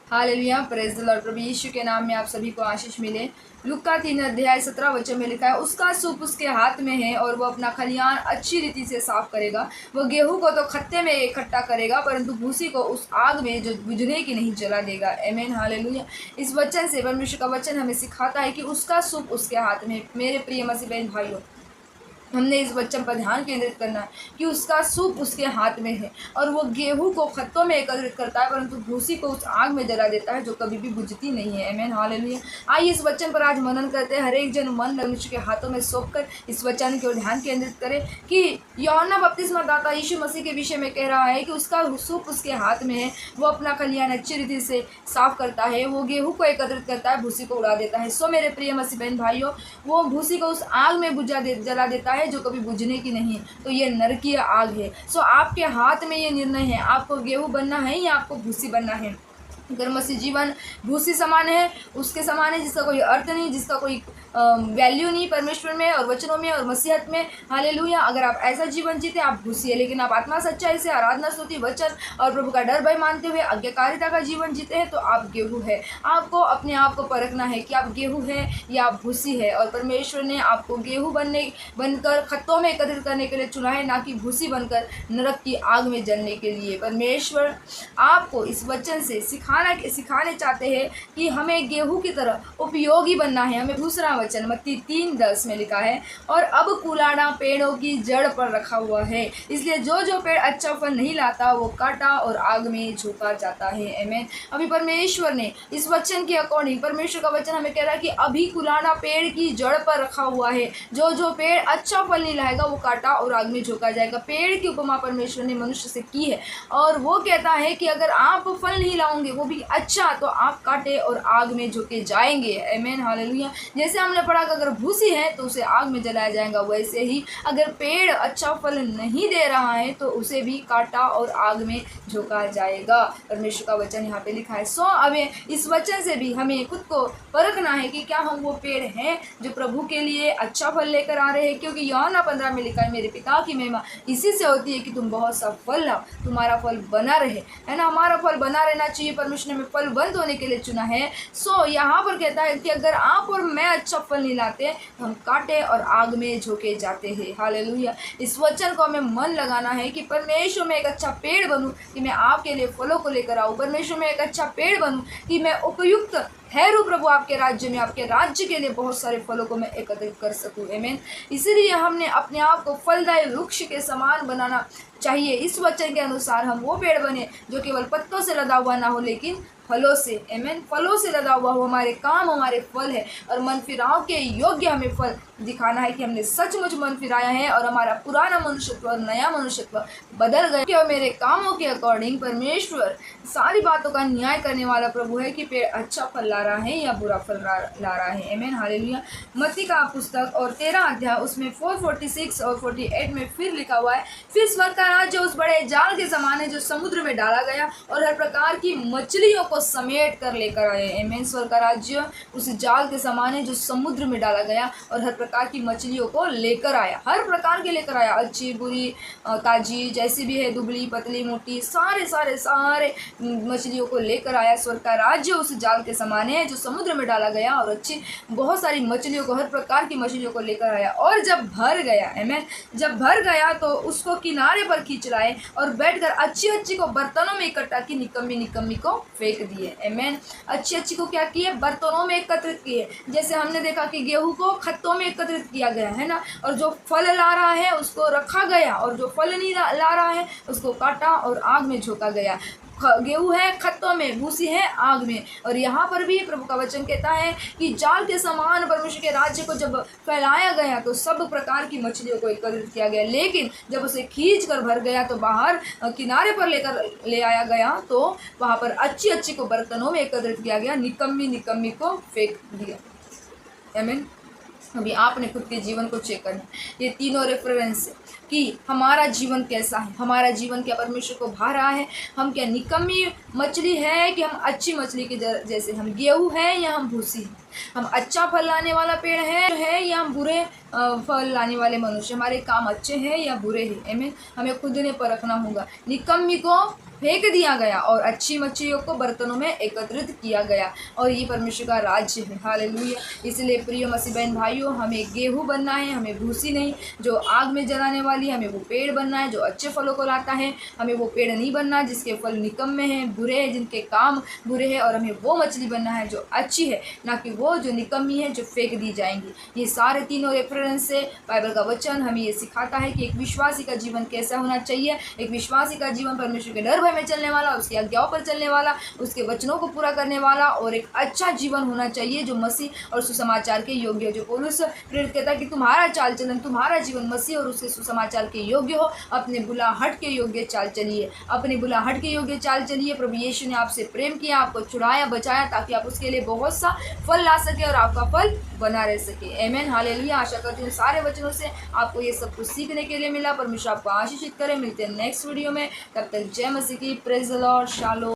Hallelujah, praise the lord. प्रभु यीशु के नाम में आप सभी को आशीष मिले। लूका 3 अध्याय 17 में लिखा है, उसका सूप उसके हाथ में है और वो अपना खलिहान अच्छी रीति से साफ करेगा। वो गेहूं को तो खत्ते में इकट्ठा करेगा, परंतु भूसी को उस आग में जो बुझने की नहीं जला देगा। आमीन, हालेलुया। इस वचन से परमेश्वर का वचन हमें सिखाता है कि उसका सूप उसके हाथ में। मेरे प्रिय मसीह बहन भाइयों, हमने इस वचन पर ध्यान केंद्रित करना है कि उसका सूप उसके हाथ में है और वो गेहूं को खत्तों में एकत्रित करता है, परंतु भूसी को उस आग में जला देता है जो कभी भी बुझती नहीं है। आमीन, हालेलुया। आइए इस वचन पर आज मनन करते हैं। हर एक जन मन मनुष्य के हाथों में सौंप कर इस वचन की ओर ध्यान केंद्रित करे कि यूहन्ना बपतिस्मा दाता यीशु मसीह के विषय में कह रहा है कि उसका सूप उसके हाथ में है। वो अपना खलिहान अच्छी रीति से साफ करता है, वो गेहूं को एकत्रित करता है, भूसी को उड़ा देता है। सो मेरे प्रिय मसीह बहन भाइयों, वो भूसी को उस आग में जला देता है जो कभी बुझने की नहीं। तो ये नरकीय आग है। सो आपके हाथ में ये निर्णय है, आपको गेहूं बनना है या आपको भूसी बनना है। अगर मसीह जीवन भूसी समान है, उसके समान है जिसका कोई अर्थ नहीं, जिसका कोई वैल्यू नहीं परमेश्वर में और वचनों में और मसीहत में। हालेलुया। अगर आप ऐसा जीवन जीते, आप भूसी है, लेकिन आप आत्मा सच्चाई से आराधना स्तुति वचन और प्रभु का डर भय मानते हुए आज्ञाकारिता का जीवन जीते हैं, तो आप गेहूं है। आपको अपने आप को परखना है कि आप गेहूं है या आप भूसी है। और परमेश्वर ने आपको गेहूं बनकर खत्तों में एकत्रित करने के लिए चुना है, ना कि भूसी बनकर नरक की आग में जलने के लिए। परमेश्वर आपको इस वचन से सिखाने चाहते हैं कि हमें गेहूं की तरह उपयोगी बनना है। हमें दूसरा वचन मत्ती 3:10 में लिखा है, और अब कुलाड़ा पेड़ों की जड़ पर रखा हुआ है, इसलिए जो जो पेड़ अच्छा फल नहीं लाता वो काटा और आग में झोंका जाता है। आमीन। अभी परमेश्वर ने इस वचन के अकॉर्डिंग, परमेश्वर का वचन हमें कह रहा है कि अभी कुलाड़ा पेड़ की जड़ पर रखा हुआ है। जो जो पेड़ अच्छा फल नहीं लाएगा वो काटा और आग में झोंका जाएगा। पेड़ की उपमा परमेश्वर ने मनुष्य से की है और वो कहता है कि अगर आप फल नहीं लाओगे वो भी अच्छा, तो आप काटे और आग में झोंके जाएंगे। आमीन, हालेलुया। जैसे हमने पढ़ा कि अगर भूसी है तो उसे आग में जलाया जाएगा, वैसे ही अगर पेड़ अच्छा फल नहीं दे रहा है तो उसे भी काटा और आग में झोंका जाएगा। परमेश्वर का वचन यहाँ पे लिखा है। सो अब इस वचन से भी हमें खुद को परखना है कि क्या हम वो पेड़ हैं जो प्रभु के लिए अच्छा फल लेकर आ रहे हैं। क्योंकि यूहन्ना 15 में लिखा है, मेरे पिता की महिमा इसी से होती है कि तुम बहुत सा फल लाओ, तुम्हारा फल बना रहे, है ना। हमारा फल बना रहना चाहिए। परमेश्वर ने फल बंद होने के लिए चुना है। सो यहाँ पर कहता है कि अगर आप और मैं अच्छा फल नहीं लाते तो हम काटे और आग में झोंके जाते हैं। हालेलुया। इस वचन को हमें मन लगाना है कि परमेश्वर में एक अच्छा पेड़ बनूं, कि मैं आपके लिए फलों को लेकर आऊं। परमेश्वर में एक अच्छा पेड़ बनूं कि मैं उपयुक्त ठहरू प्रभु आपके राज्य में, आपके राज्य के लिए बहुत सारे फलों को मैं एकत्रित कर सकूं। आमीन। इसीलिए हमने अपने आप को फलदायी वृक्ष के समान बनाना चाहिए। इस वचन के अनुसार हम वो पेड़ बने जो केवल पत्तों से लदा हुआ ना हो, लेकिन फलों से। आमीन। फलों से लदा हुआ हो। हमारे काम हमारे फल है और मन फिराव के योग्य हमें फल दिखाना है कि हमने सचमुच मन फिराया है और हमारा पुराना मनुष्यत्व और नया मनुष्यत्व बदल गया। और मेरे कामों के अकॉर्डिंग परमेश्वर सारी बातों का न्याय करने वाला प्रभु है कि पेड़ अच्छा फल ला रहा है या बुरा फल ला रहा है। आमीन, हालेलुया। मत्ती का पुस्तक और 13 अध्याय उसमें 4:46 और 48 में फिर लिखा हुआ है, फिर स्वर्ग का राज्य उस बड़े जाल के समान है जो समुद्र में डाला गया और हर प्रकार की मछलियों को समेट कर लेकर आए। आमीन। स्वर्ग का राज्य उस जाल के समान है जो समुद्र में डाला गया और हर प्रकार की मछलियों को लेकर आया। हर प्रकार के लेकर आया, अच्छी बुरी ताजी जैसी भी है, दुबली पतली मोटी, सारे मछलियों को लेकर आया। स्वर्ग का राज्य उस जाल के समान है जो समुद्र में डाला गया और अच्छी बहुत सारी मछलियों को, हर प्रकार की मछलियों को लेकर आया। और जब भर गया, आमीन, जब भर गया तो उसको किनारे पर खींच लाए और बैठकर अच्छी को बर्तनों में इकट्ठा की, निकम्मी को फेंक दिए। आमीन। अच्छी को क्या किए? बर्तनों में एकत्रित किए। जैसे हमने देखा कि गेहूं को खत्तों में एकत्रित किया गया है ना, और जो फल ला रहा है उसको रखा गया और जो फल नहीं ला रहा है उसको काटा और आग में झोंका गया। गेहूं है खत्तों में, भूसी है आग में। और यहाँ पर भी प्रभु का वचन कहता है कि जाल के समान परमेश्वर के राज्य को जब फैलाया गया तो सब प्रकार की मछलियों को एकत्रित किया गया, लेकिन जब उसे खींच कर भर गया तो बाहर किनारे पर ले आया गया तो वहाँ पर अच्छी को बर्तनों में एकत्रित किया गया, निकम्मी को फेंक दिया। आमीन। अभी आपने खुद के जीवन को चेक करना। ये तीनों रेफरेंस कि हमारा जीवन कैसा है, हमारा जीवन क्या परमेश्वर को भा रहा है, हम क्या निकम्मी मछली है कि हम अच्छी मछली के जैसे, हम गेहूं है या हम भूसी है, हम अच्छा फल लाने वाला पेड़ है या हम बुरे फल लाने वाले मनुष्य, हमारे काम अच्छे हैं या बुरे हैं। हमें खुद ने परखना होगा। निकम्मी को फेंक दिया गया और अच्छी मच्छियों को बर्तनों में एकत्रित किया गया। और ये परमेश्वर का राज्य है। हालेलुया। इसलिए प्रिय मसीह बहन भाइयों, हमें गेहूँ बनना है, हमें भूसी नहीं जो आग में जलाने वाली। हमें वो पेड़ बनना है जो अच्छे फलों को लाता है। हमें वो पेड़ नहीं बनना जिसके फल निकम्मे हैं, बुरे हैं, जिनके काम बुरे हैं। और हमें वो मछली बनना है जो अच्छी है, ना कि वो जो निकम्मी है, जो फेंक दी जाएंगी। ये सारे तीनों रेफरेंस से बाइबल का वचन हमें ये सिखाता है कि एक विश्वासी का जीवन कैसा होना चाहिए। एक विश्वासी का जीवन परमेश्वर के डर भय में चलने वाला, उसकी आज्ञाओं पर चलने वाला, उसके वचनों को पूरा करने वाला और एक अच्छा जीवन होना चाहिए जो मसीह और सुसमाचार के योग्य हो। जो पौलुस प्रेरित कहता है कि तुम्हारा चाल चलन, तुम्हारा जीवन मसीह और उसके सुसमाचार के योग्य हो। अपने बुलाहट के योग्य चाल चलिए, अपने बुलाहट के योग्य चाल चलिए। प्रभु यीशु ने आपसे प्रेम किया, आपको छुड़ाया, बचाया, ताकि आप उसके लिए बहुत सा फल ला सके और आपका फल बना रह सके। आमीन। हालेलुया। आशा करती हूँ सारे वचनों से आपको ये सब कुछ सीखने के लिए मिला। परमेश्वर आपको आशीषित करे। मिलते हैं नेक्स्ट वीडियो में। तब तक जय मसीह की। Praise the Lord. शालोम।